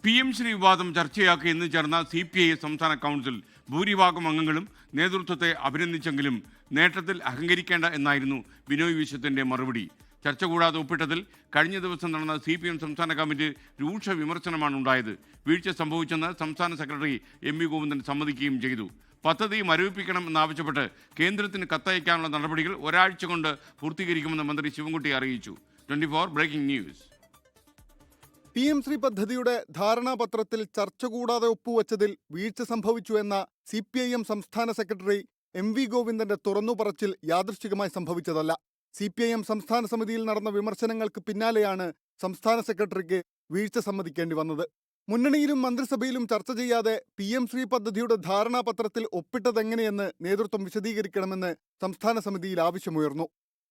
PM Shri വിവാദം ചർച്ചയാക്കി ഇന്ന് ചേർന്ന CPI സംസ്ഥാന കൗൺസിൽ ഭൂരിഭാഗം അംഗങ്ങളും നേതൃത്വത്തെ അഭിനന്ദിച്ചെങ്കിലും നേട്ടത്തിൽ അഹങ്കരിക്കേണ്ട എന്നായിരുന്നു ബിനോയ് വിശ്വത്തിന്റെ മറുപടി. ചർച്ച കൂടാതെ ഒപ്പിട്ടതിൽ കഴിഞ്ഞ ദിവസം നടന്ന CPM സംസ്ഥാന കമ്മിറ്റി രൂക്ഷ വിമർശനമാണ് ഉണ്ടായത്. വീഴ്ച സംഭവിച്ചെന്ന് സംസ്ഥാന സെക്രട്ടറി MV ഗോവിന്ദൻ സമ്മതിക്കുകയും ചെയ്തു. പദ്ധതി മരവിപ്പിക്കണം എന്നാവശ്യപ്പെട്ട് കേന്ദ്രത്തിന് കത്തയക്കാനുള്ള നടപടികൾ ഒരാഴ്ച കൊണ്ട് പൂർത്തീകരിക്കുമെന്ന് മന്ത്രി ശിവൻകുട്ടി അറിയിച്ചു. 24 ബ്രേക്കിംഗ് ന്യൂസ്. PM ശ്രീ പദ്ധതിയുടെ ധാരണാപത്രത്തിൽ ചർച്ച കൂടാതെ ഒപ്പുവെച്ചതിൽ വീഴ്ച സംഭവിച്ചു എന്ന CPIM സംസ്ഥാന സെക്രട്ടറി MV ഗോവിന്ദന്റെ തുറന്നുപറച്ചിൽ യാദൃശ്ചികമായി സംഭവിച്ചതല്ല. CPIM സംസ്ഥാന സമിതിയിൽ നടന്ന വിമർശനങ്ങൾക്ക് പിന്നാലെയാണ് സംസ്ഥാന സെക്രട്ടറിക്ക് വീഴ്ച സമ്മതിക്കേണ്ടി വന്നത്. മുന്നണിയിലും മന്ത്രിസഭയിലും ചർച്ച ചെയ്യാതെ PM ശ്രീ പദ്ധതിയുടെ ധാരണാപത്രത്തിൽ ഒപ്പിട്ടതെങ്ങനെയെന്ന് നേതൃത്വം വിശദീകരിക്കണമെന്ന് സംസ്ഥാന സമിതിയിൽ ആവശ്യമുയർന്നു.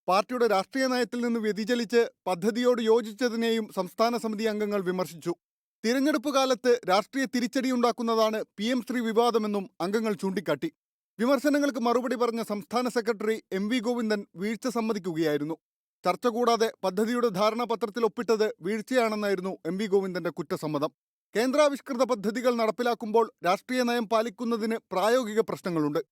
പാർട്ടിയുടെ രാഷ്ട്രീയ നയത്തിൽ നിന്ന് വ്യതിചലിച്ച് പദ്ധതിയോട് യോജിച്ചതിനെയും സംസ്ഥാന സമിതി അംഗങ്ങൾ വിമർശിച്ചു. തിരഞ്ഞെടുപ്പ് കാലത്ത് രാഷ്ട്രീയ തിരിച്ചടിയുണ്ടാക്കുന്നതാണ് PM ശ്രീ വിവാദമെന്നും അംഗങ്ങൾ ചൂണ്ടിക്കാട്ടി. വിമർശനങ്ങൾക്ക് മറുപടി പറഞ്ഞ സംസ്ഥാന സെക്രട്ടറി MV ഗോവിന്ദൻ വീഴ്ച സമ്മതിക്കുകയായിരുന്നു. ചർച്ച കൂടാതെ പദ്ധതിയുടെ ധാരണാപത്രത്തിൽ ഒപ്പിട്ടത് വീഴ്ചയാണെന്നായിരുന്നു MV ഗോവിന്ദന്റെ കുറ്റസമ്മതം. കേന്ദ്രാവിഷ്കൃത പദ്ധതികൾ നടപ്പിലാക്കുമ്പോൾ രാഷ്ട്രീയ നയം പാലിക്കുന്നതിന് പ്രായോഗിക പ്രശ്നങ്ങളുണ്ട്.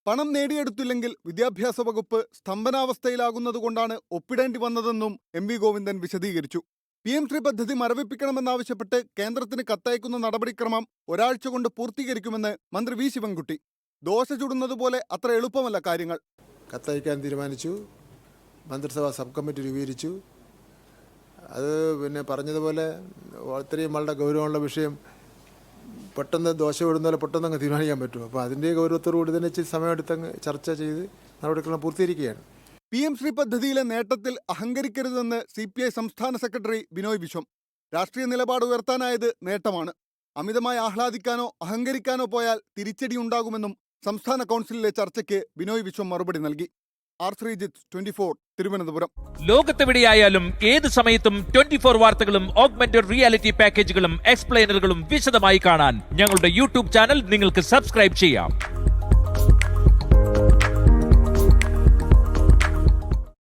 പണം നേടിയെടുത്തില്ലെങ്കിൽ വിദ്യാഭ്യാസ വകുപ്പ് സ്തംഭനാവസ്ഥയിലാകുന്നതുകൊണ്ടാണ് ഒപ്പിടേണ്ടി വന്നതെന്നും MV ഗോവിന്ദൻ വിശദീകരിച്ചു. PM ശ്രീ പദ്ധതി മരവിപ്പിക്കണമെന്നാവശ്യപ്പെട്ട് കേന്ദ്രത്തിന് കത്തയക്കുന്ന നടപടിക്രമം ഒരാഴ്ച കൊണ്ട് പൂർത്തീകരിക്കുമെന്ന് മന്ത്രി V ശിവൻകുട്ടി. ദോശ ചുടുന്നതുപോലെ അത്ര എളുപ്പമല്ല കാര്യങ്ങൾ. കത്തയക്കാൻ തീരുമാനിച്ചു. മന്ത്രിസഭാ സബ് കമ്മിറ്റി രൂപീകരിച്ചു. അത് പറഞ്ഞതുപോലെ ഇത്രയും വളരെ ഗൗരവമുള്ള വിഷയം പെട്ടെന്ന് ദോശ വിടുന്നപോലെ പെട്ടെന്ന് അങ്ങ് തീരുമാനിക്കാൻ പറ്റും. അപ്പോൾ അതിൻ്റെ ഗൗരവത്തോടുകൂടി തന്നെ ഇച്ചിരി സമയമെടുത്തങ്ങ് ചർച്ച ചെയ്ത് നടപടിക്രമം പൂർത്തീകരിക്കുകയാണ്. PM ശ്രീ പദ്ധതിയിലെ നേട്ടത്തിൽ അഹങ്കരിക്കരുതെന്ന് CPI സംസ്ഥാന സെക്രട്ടറി ബിനോയ് വിശ്വം. രാഷ്ട്രീയ നിലപാട് ഉയർത്താനായത് നേട്ടമാണ്. അമിതമായി ആഹ്ലാദിക്കാനോ അഹങ്കരിക്കാനോ പോയാൽ തിരിച്ചടി ഉണ്ടാകുമെന്നും സംസ്ഥാന കൗൺസിലിലെ ചർച്ചയ്ക്ക് ബിനോയ് വിശ്വം മറുപടി നൽകി. R. ശ്രീജിത്ത്, 24, തിരുവനന്തപുരം. ലോകത്തെവിടെയായാലും ഏത് സമയത്തും 24 വാർത്തകളും ഓഗ്മെന്റഡ് റിയാലിറ്റി പാക്കേജുകളും എക്സ്പ്ലെയിനറുകളും വിശദമായി കാണാൻ ഞങ്ങളുടെ YouTube ചാനൽ നിങ്ങൾക്ക് സബ്സ്ക്രൈബ് ചെയ്യാം.